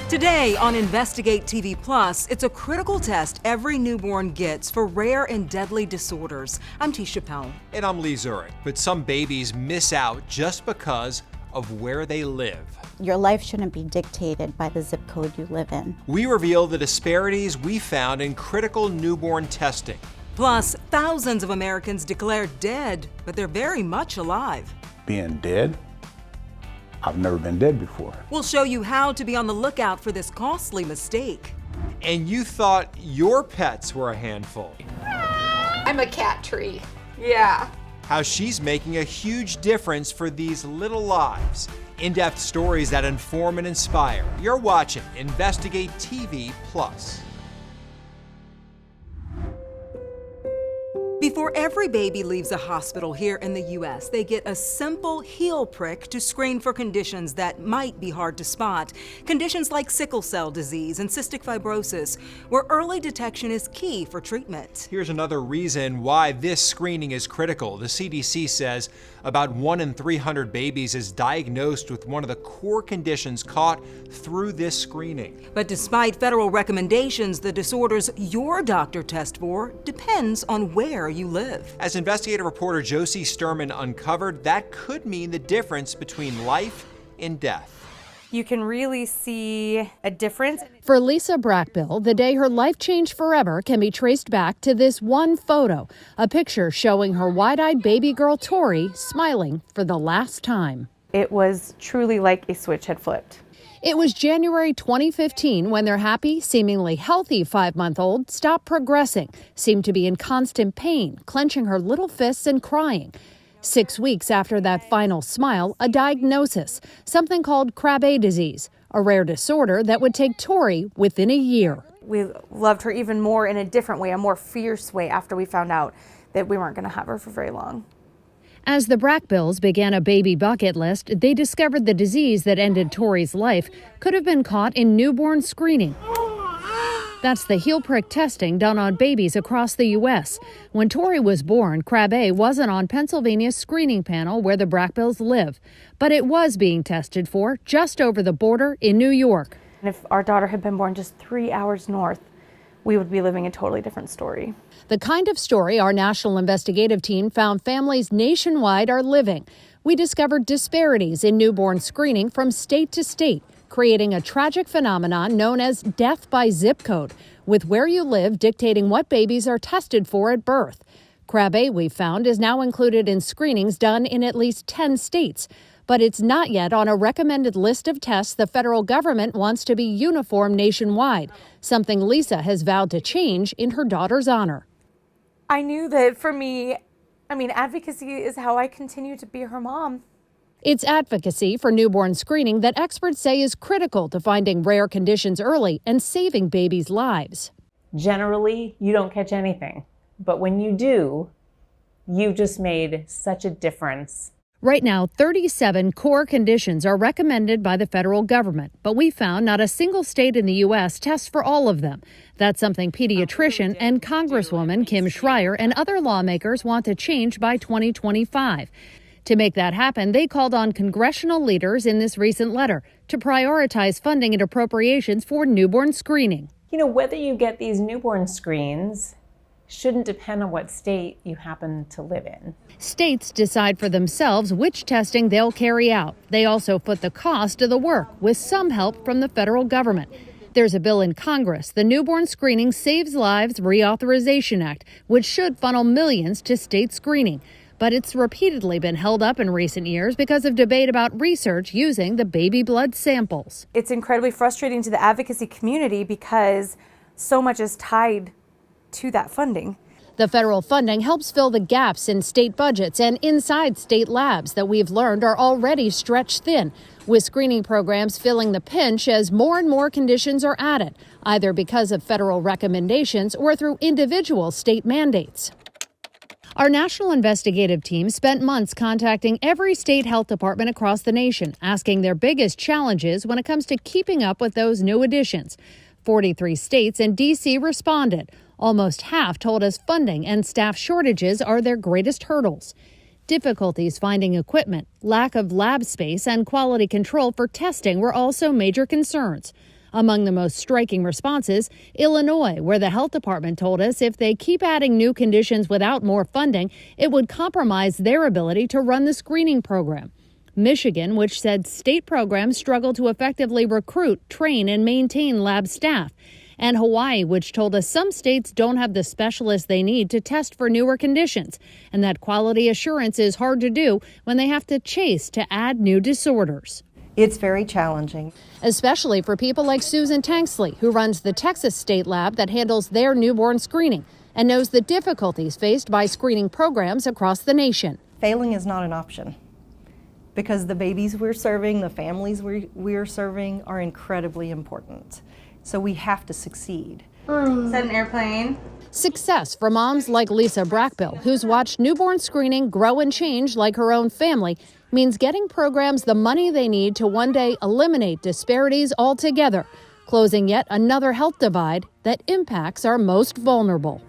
Today on Investigate TV Plus, it's a critical test every newborn gets for rare and deadly disorders. I'm Tisha Pell. And I'm Lee Zurich. But some babies miss out just because of where they live. Your life shouldn't be dictated by the zip code you live in. We reveal the disparities we found in critical newborn testing. Plus, thousands of Americans declared dead, but they're very much alive. Being dead? I've never been dead before. We'll show you how to be on the lookout for this costly mistake. And you thought your pets were a handful. I'm a cat tree. Yeah. How she's making a huge difference for these little lives. In-depth stories that inform and inspire. You're watching Investigate TV Plus. Before every baby leaves a hospital here in the U.S., they get a simple heel prick to screen for conditions that might be hard to spot. Conditions like sickle cell disease and cystic fibrosis, where early detection is key for treatment. Here's another reason why this screening is critical. The CDC says about 1 in 300 babies is diagnosed with one of the core conditions caught through this screening. But despite federal recommendations, the disorders your doctor tests for depends on where you live. As investigative reporter Josie Sturman uncovered, that could mean the difference between life and death. You can really see a difference. For Lisa Brackbill, the day her life changed forever can be traced back to this one photo, a picture showing her wide-eyed baby girl Tori smiling for the last time. It was truly like a switch had flipped. It was January 2015 when their happy, seemingly healthy 5-month-old stopped progressing, seemed to be in constant pain, clenching her little fists and crying. 6 weeks after that final smile, a diagnosis, something called Krabbe disease, a rare disorder that would take Tori within a year. We loved her even more in a different way, a more fierce way, after we found out that we weren't going to have her for very long. As the Brackbills began a baby bucket list, they discovered the disease that ended Tori's life could have been caught in newborn screening. That's the heel prick testing done on babies across the U.S. When Tori was born, Krabbe wasn't on Pennsylvania's screening panel where the Brackbills live, but it was being tested for just over the border in New York. And if our daughter had been born just 3 hours north, we would be living a totally different story. The kind of story our national investigative team found families nationwide are living. We discovered disparities in newborn screening from state to state, creating a tragic phenomenon known as death by zip code, with where you live dictating what babies are tested for at birth. Krabbe, we found, is now included in screenings done in at least 10 states. But it's not yet on a recommended list of tests the federal government wants to be uniform nationwide, something Lisa has vowed to change in her daughter's honor. I knew that for me, advocacy is how I continue to be her mom. It's advocacy for newborn screening that experts say is critical to finding rare conditions early and saving babies' lives. Generally, you don't catch anything, but when you do, you've just made such a difference. Right now, 37 core conditions are recommended by the federal government, but we found not a single state in the U.S. tests for all of them. That's something pediatrician and Congresswoman Kim Schreier and other lawmakers want to change by 2025. To make that happen, they called on congressional leaders in this recent letter to prioritize funding and appropriations for newborn screening. You know, whether you get these newborn screens shouldn't depend on what state you happen to live in. States decide for themselves which testing they'll carry out. They also foot the cost of the work, with some help from the federal government. There's a bill in Congress, the Newborn Screening Saves Lives Reauthorization Act, which should funnel millions to state screening. But it's repeatedly been held up in recent years because of debate about research using the baby blood samples. It's incredibly frustrating to the advocacy community because so much is tied to that funding. The federal funding helps fill the gaps in state budgets and inside state labs that we've learned are already stretched thin, with screening programs filling the pinch as more and more conditions are added, either because of federal recommendations or through individual state mandates. Our national investigative team spent months contacting every state health department across the nation, asking their biggest challenges when it comes to keeping up with those new additions. 43 states and D.C. responded. Almost half told us funding and staff shortages are their greatest hurdles. Difficulties finding equipment, lack of lab space, and quality control for testing were also major concerns. Among the most striking responses, Illinois, where the health department told us if they keep adding new conditions without more funding, it would compromise their ability to run the screening program. Michigan, which said state programs struggle to effectively recruit, train, and maintain lab staff. And Hawaii, which told us some states don't have the specialists they need to test for newer conditions, and that quality assurance is hard to do when they have to chase to add new disorders. It's very challenging. Especially for people like Susan Tanksley, who runs the Texas state lab that handles their newborn screening and knows the difficulties faced by screening programs across the nation. Failing is not an option because the babies we're serving, the families we're serving are incredibly important. So we have to succeed. Is that an airplane? Success for moms like Lisa Brackbill, who's watched newborn screening grow and change like her own family, means getting programs the money they need to one day eliminate disparities altogether, closing yet another health divide that impacts our most vulnerable.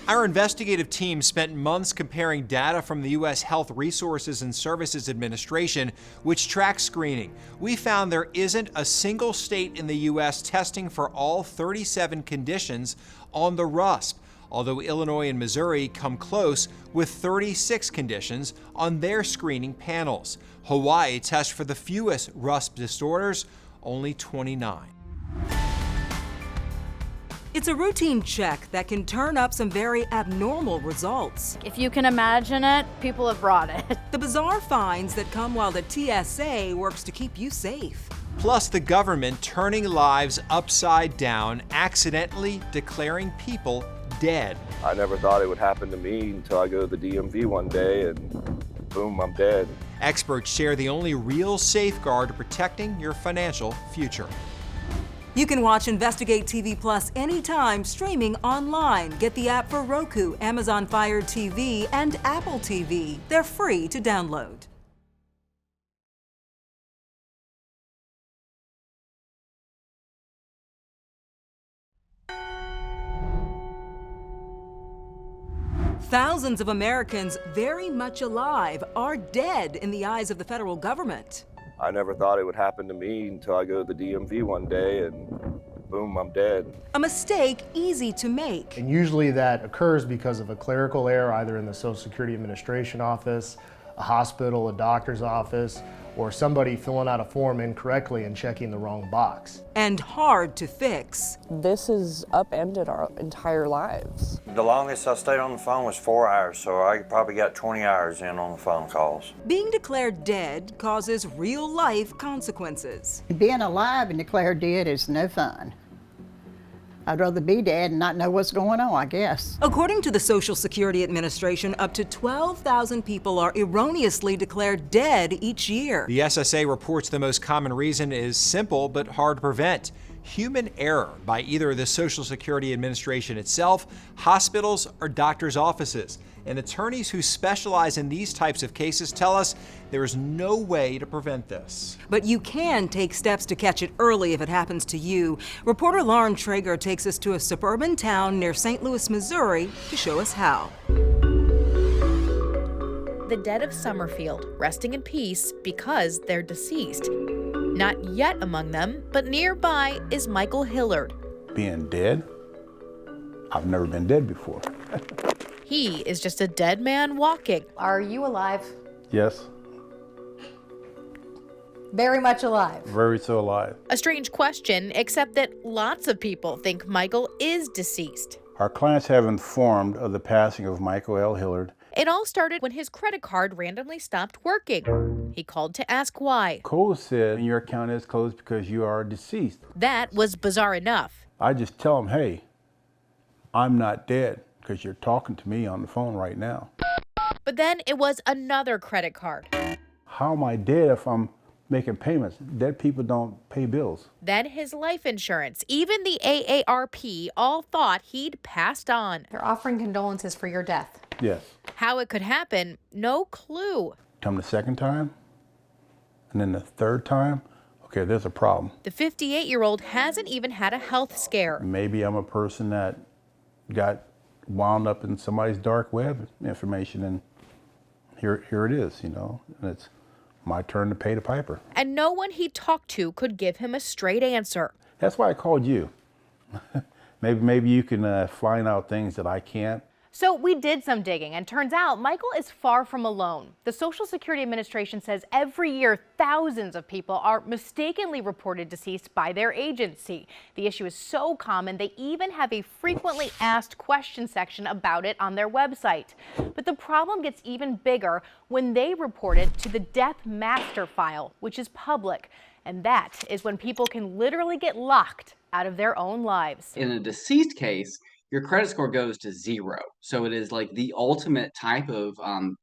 Our investigative team spent months comparing data from the U.S. Health Resources and Services Administration, which tracks screening. We found there isn't a single state in the U.S. testing for all 37 conditions on the RUSP, although Illinois and Missouri come close with 36 conditions on their screening panels. Hawaii tests for the fewest RUSP disorders, only 29. It's a routine check that can turn up some very abnormal results. If you can imagine it, people have brought it. The bizarre finds that come while the TSA works to keep you safe. Plus the government turning lives upside down, accidentally declaring people dead. I never thought it would happen to me until I go to the DMV one day and boom, I'm dead. Experts share the only real safeguard to protecting your financial future. You can watch Investigate TV Plus anytime, streaming online. Get the app for Roku, Amazon Fire TV, and Apple TV. They're free to download. Thousands of Americans very much alive are dead in the eyes of the federal government. I never thought it would happen to me until I go to the DMV one day and boom, I'm dead. A mistake easy to make. And usually that occurs because of a clerical error, either in the Social Security Administration office, a hospital, a doctor's office, or somebody filling out a form incorrectly and checking the wrong box. And hard to fix. This has upended our entire lives. The longest I stayed on the phone was 4 hours, so I probably got 20 hours in on the phone calls. Being declared dead causes real-life consequences. Being alive and declared dead is no fun. I'd rather be dead and not know what's going on, I guess. According to the Social Security Administration, up to 12,000 people are erroneously declared dead each year. The SSA reports the most common reason is simple but hard to prevent: human error by either the Social Security Administration itself, hospitals, or doctors' offices. And attorneys who specialize in these types of cases tell us there is no way to prevent this. But you can take steps to catch it early if it happens to you. Reporter Lauren Traeger takes us to a suburban town near St. Louis, Missouri, to show us how. The dead of Summerfield, resting in peace because they're deceased. Not yet among them, but nearby is Michael Hillard. Being dead? I've never been dead before. He is just a dead man walking. Are you alive? Yes. Very much alive. Very so alive. A strange question, except that lots of people think Michael is deceased. Our clients have informed of the passing of Michael L. Hillard. It all started when his credit card randomly stopped working. He called to ask why. Cole said, your account is closed because you are deceased. That was bizarre enough. I just tell him, hey, I'm not dead because you're talking to me on the phone right now. But then it was another credit card. How am I dead if I'm making payments? Dead people don't pay bills. Then his life insurance, even the AARP, all thought he'd passed on. They're offering condolences for your death. Yes. How it could happen, no clue. Come the second time, and then the third time, okay, there's a problem. The 58-year-old hasn't even had a health scare. Maybe I'm a person that got wound up in somebody's dark web information, and here it is, you know, and it's my turn to pay the piper. And no one he talked to could give him a straight answer. That's why I called you. maybe you can find out things that I can't. So we did some digging, and turns out Michael is far from alone. The Social Security Administration says every year thousands of people are mistakenly reported deceased by their agency. The issue is so common they even have a frequently asked question section about it on their website. But the problem gets even bigger when they report it to the Death Master File, which is public. And that is when people can literally get locked out of their own lives. In a deceased case, your credit score goes to 0. So it is like the ultimate type of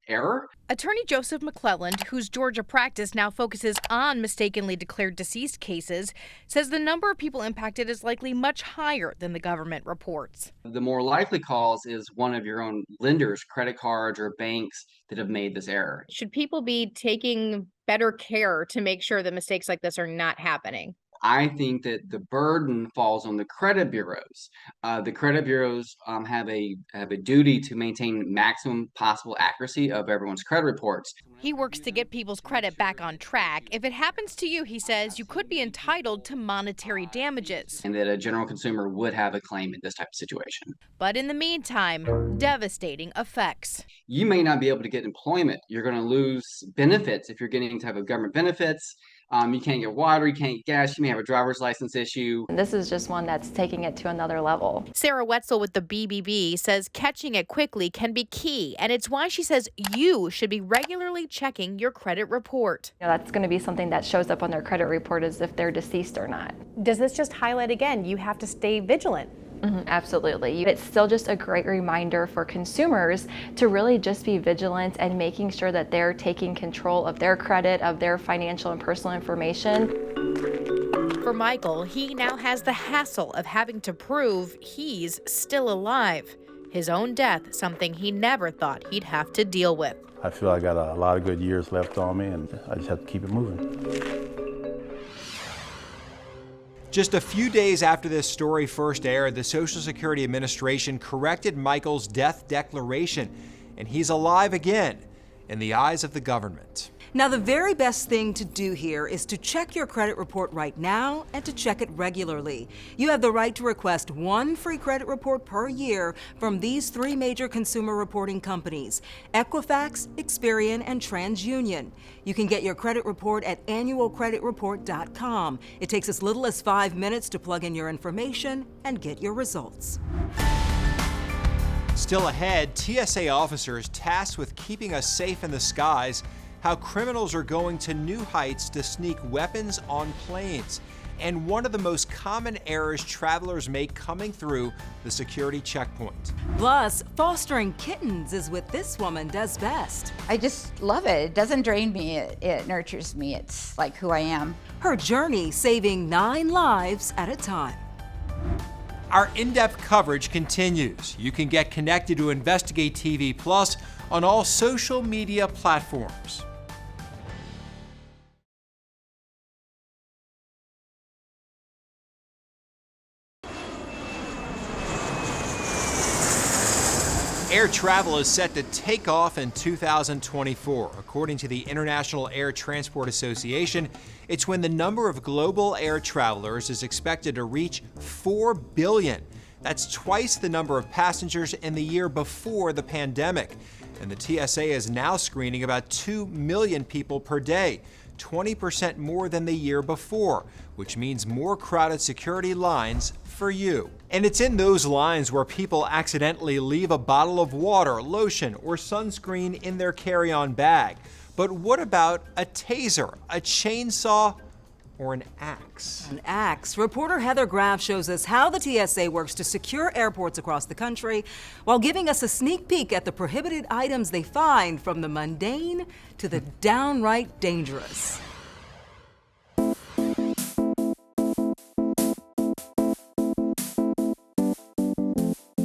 error. Attorney Joseph McClelland, whose Georgia practice now focuses on mistakenly declared deceased cases, says the number of people impacted is likely much higher than the government reports. The more likely cause is one of your own lenders, credit cards, or banks that have made this error. Should people be taking better care to make sure that mistakes like this are not happening? I think that the burden falls on the credit bureaus. The credit bureaus have a duty to maintain maximum possible accuracy of everyone's credit reports. He works to get people's credit back on track. If it happens to you, he says, you could be entitled to monetary damages. And that a general consumer would have a claim in this type of situation. But in the meantime, devastating effects. You may not be able to get employment. You're going to lose benefits if you're getting any type of government benefits. You can't get water, you can't get gas, you may have a driver's license issue. This is just one that's taking it to another level. Sarah Wetzel with the BBB says catching it quickly can be key, and it's why she says you should be regularly checking your credit report. That's going to be something that shows up on their credit report as if they're deceased or not. Does this just highlight again, you have to stay vigilant? Absolutely. It's still just a great reminder for consumers to really just be vigilant and making sure that they're taking control of their credit, of their financial and personal information. For Michael, he now has the hassle of having to prove he's still alive. His own death, something he never thought he'd have to deal with. I feel I got a lot of good years left on me, and I just have to keep it moving. Just a few days after this story first aired, the Social Security Administration corrected Michael's death declaration, and he's alive again in the eyes of the government. Now, the very best thing to do here is to check your credit report right now and to check it regularly. You have the right to request one free credit report per year from these 3 major consumer reporting companies: Equifax, Experian, and TransUnion. You can get your credit report at annualcreditreport.com. It takes as little as 5 minutes to plug in your information and get your results. Still ahead, TSA officers tasked with keeping us safe in the skies, how criminals are going to new heights to sneak weapons on planes, and one of the most common errors travelers make coming through the security checkpoint. Plus, fostering kittens is what this woman does best. I just love it. It doesn't drain me, it nurtures me. It's like who I am. Her journey saving 9 lives at a time. Our in-depth coverage continues. You can get connected to Investigate TV Plus on all social media platforms. Air travel is set to take off in 2024. According to the International Air Transport Association, it's when the number of global air travelers is expected to reach 4 billion. That's twice the number of passengers in the year before the pandemic. And the TSA is now screening about 2 million people per day, 20% more than the year before, which means more crowded security lines for you. And it's in those lines where people accidentally leave a bottle of water, lotion, or sunscreen in their carry-on bag. But what about a taser, a chainsaw, or an axe? An axe. Reporter Heather Graff shows us how the TSA works to secure airports across the country while giving us a sneak peek at the prohibited items they find, from the mundane to the downright dangerous.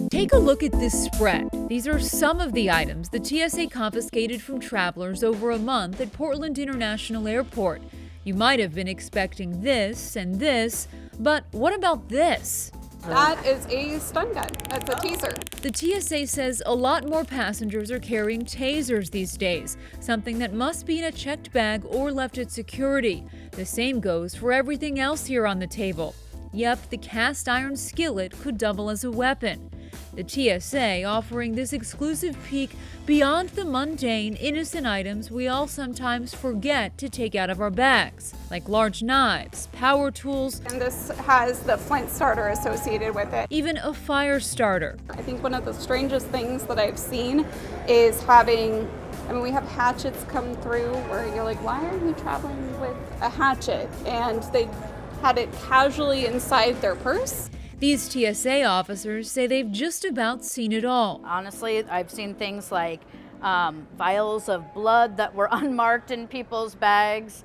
Take a look at this spread. These are some of the items the TSA confiscated from travelers over a month at Portland International Airport. You might have been expecting this and this, but what about this? That is a stun gun. That's a taser. The TSA says a lot more passengers are carrying tasers these days, something that must be in a checked bag or left at security. The same goes for everything else here on the table. Yep, the cast iron skillet could double as a weapon. The TSA offering this exclusive peek beyond the mundane, innocent items we all sometimes forget to take out of our bags, like large knives, power tools, And this has the flint starter associated with it. even a fire starter. I think one of the strangest things that I've seen is having, we have hatchets come through where you're like, why are you traveling with a hatchet? And they had it casually inside their purse. These TSA officers say they've just about seen it all. Honestly, I've seen things like vials of blood that were unmarked in people's bags.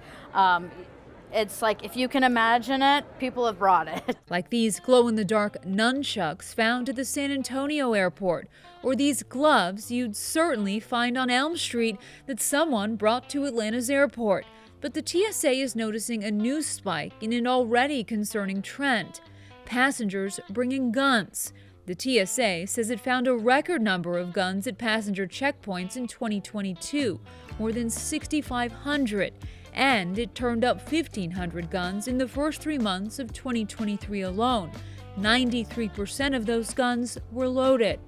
It's like, if you can imagine it, people have brought it. Like these glow-in-the-dark nunchucks found at the San Antonio airport, or these gloves you'd certainly find on Elm Street that someone brought to Atlanta's airport. But the TSA is noticing a new spike in an already concerning trend: passengers bringing guns. The TSA says it found a record number of guns at passenger checkpoints in 2022, more than 6,500, and it turned up 1,500 guns in the first 3 months of 2023 alone. 93% of those guns were loaded.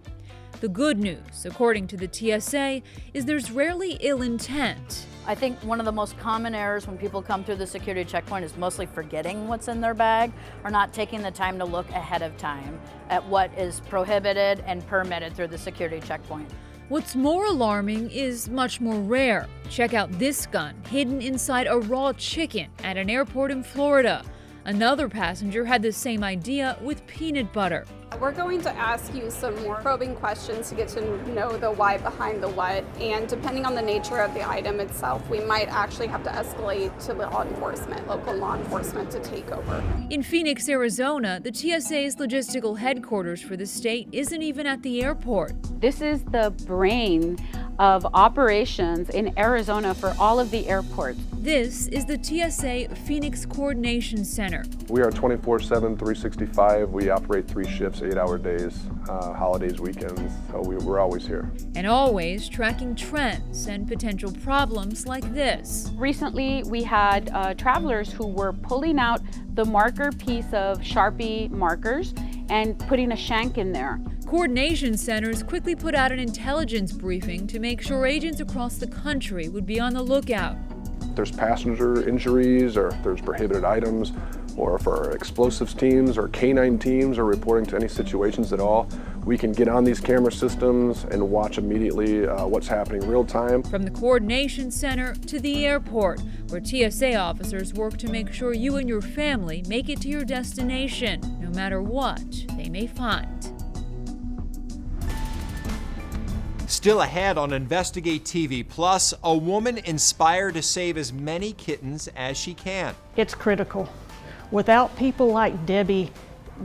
The good news, according to the TSA, is there's rarely ill intent. I think one of the most common errors when people come through the security checkpoint is mostly forgetting what's in their bag or not taking the time to look ahead of time at what is prohibited and permitted through the security checkpoint. What's more alarming is much more rare. Check out this gun hidden inside a raw chicken at an airport in Florida. Another passenger had the same idea with peanut butter. We're going to ask you some more probing questions to get to know the why behind the what, and depending on the nature of the item itself, we might actually have to escalate to law enforcement, local law enforcement, to take over. In Phoenix, Arizona, the TSA's logistical headquarters for the state isn't even at the airport. This is the brain of operations in Arizona for all of the airports. This is the TSA Phoenix Coordination Center. We are 24/7, 365. We operate 3 shifts, 8-hour days, holidays, weekends, so we're always here. And always tracking trends and potential problems like this. Recently, we had travelers who were pulling out the marker piece of Sharpie markers and putting a shank in there. Coordination centers quickly put out an intelligence briefing to make sure agents across the country would be on the lookout. If there's passenger injuries, or if there's prohibited items, or if our explosives teams or canine teams are reporting to any situations at all, we can get on these camera systems and watch immediately what's happening real time. From the coordination center to the airport, where TSA officers work to make sure you and your family make it to your destination, no matter what they may find. Still ahead on Investigate TV Plus, a woman inspired to save as many kittens as she can. It's critical. Without people like Debbie,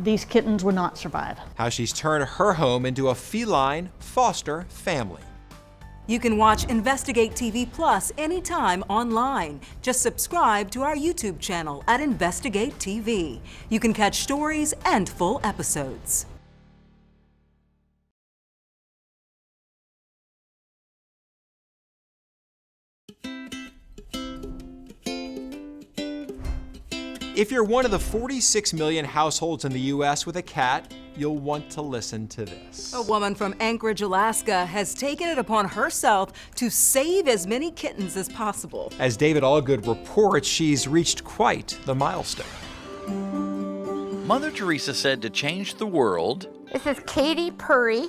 these kittens would not survive. How she's turned her home into a feline foster family. You can watch Investigate TV Plus anytime online. Just subscribe to our YouTube channel at Investigate TV. You can catch stories and full episodes. If you're one of the 46 million households in the U.S. with a cat, you'll want to listen to this. A woman from Anchorage, Alaska has taken it upon herself to save as many kittens as possible. As David Allgood reports, she's reached quite the milestone. Mother Teresa said to change the world, This is Katie Purry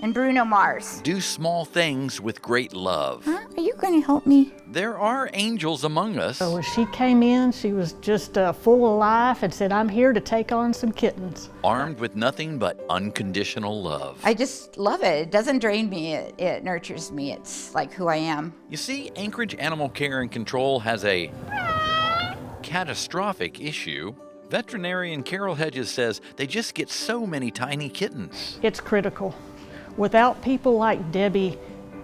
and Bruno Mars. Do small things with great love. Huh? Are you going to help me? There are angels among us. So when she came in, she was just full of life and said, I'm here to take on some kittens. Armed with nothing but unconditional love. I just love it. It doesn't drain me. It nurtures me. It's like who I am. You see, Anchorage Animal Care and Control has a catastrophic issue. Veterinarian Carol Hedges says they just get so many tiny kittens. It's critical. Without people like Debbie,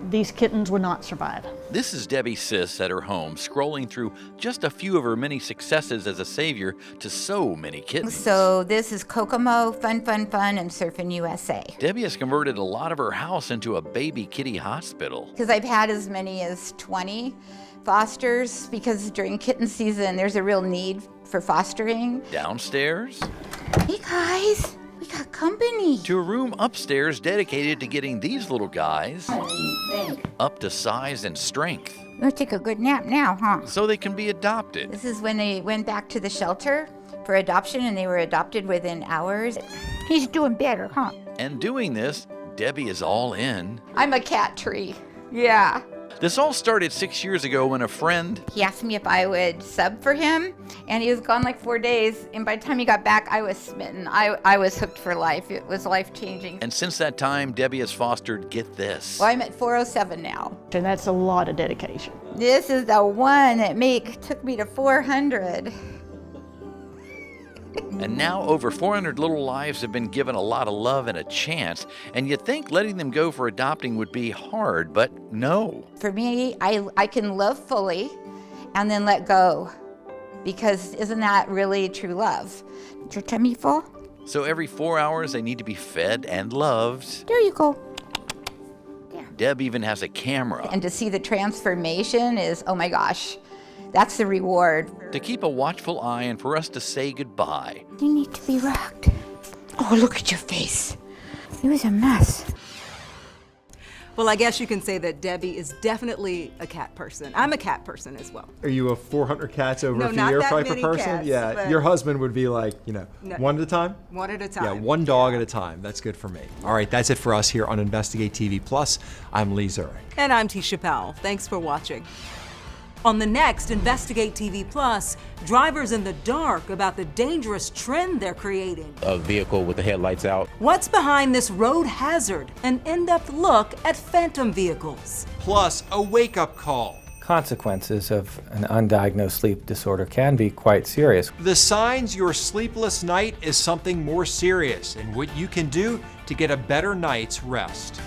these kittens would not survive. This is Debbie Sis at her home, scrolling through just a few of her many successes as a savior to so many kittens. So this is Kokomo, Fun, Fun, Fun, and Surfing USA. Debbie has converted a lot of her house into a baby kitty hospital. Because I've had as many as 20 fosters, because during kitten season, there's a real need for fostering. Downstairs, Hey guys, we got company. to a room upstairs dedicated to getting these little guys up to size and strength We'll take a good nap now, huh? so they can be adopted. This is when they went back to the shelter for adoption, and they were adopted within hours. He's doing better, huh? And doing this, Debbie is all in. I'm a cat tree. Yeah. This all started 6 years ago when a friend He asked me if I would sub for him, and he was gone like 4 days, and by the time he got back, I was smitten. I was hooked for life. It was life-changing. and since that time, Debbie has fostered, get this, Well, I'm at 407 now. And that's a lot of dedication. This is the one that took me to 400. and now over 400 little lives have been given a lot of love and a chance, and you'd think letting them go for adopting would be hard, but no. For me, I can love fully and then let go, because isn't that really true love? Is your tummy full? So every 4 hours, they need to be fed and loved. There you go. Deb even has a camera And to see the transformation is, oh my gosh, that's the reward. to keep a watchful eye and for us to say goodbye. You need to be rocked. Oh, look at your face. It was a mess. Well, I guess you can say that Debbie is definitely a cat person. I'm a cat person as well. Are you a 400 cats over No, a few not year that type of many person? cats, Yeah, but- your husband would be like, No. one at a time? One at a time. Yeah, one dog at a time. That's good for me. All right, that's it for us here on Investigate TV Plus. I'm Lee Zurich. And I'm Tisha Powell. Thanks for watching. On the next Investigate TV Plus, drivers in the dark about the dangerous trend they're creating. A vehicle with the headlights out. What's behind this road hazard? An in-depth look at phantom vehicles. Plus, a wake-up call. Consequences of an undiagnosed sleep disorder can be quite serious. The signs your sleepless night is something more serious and what you can do to get a better night's rest.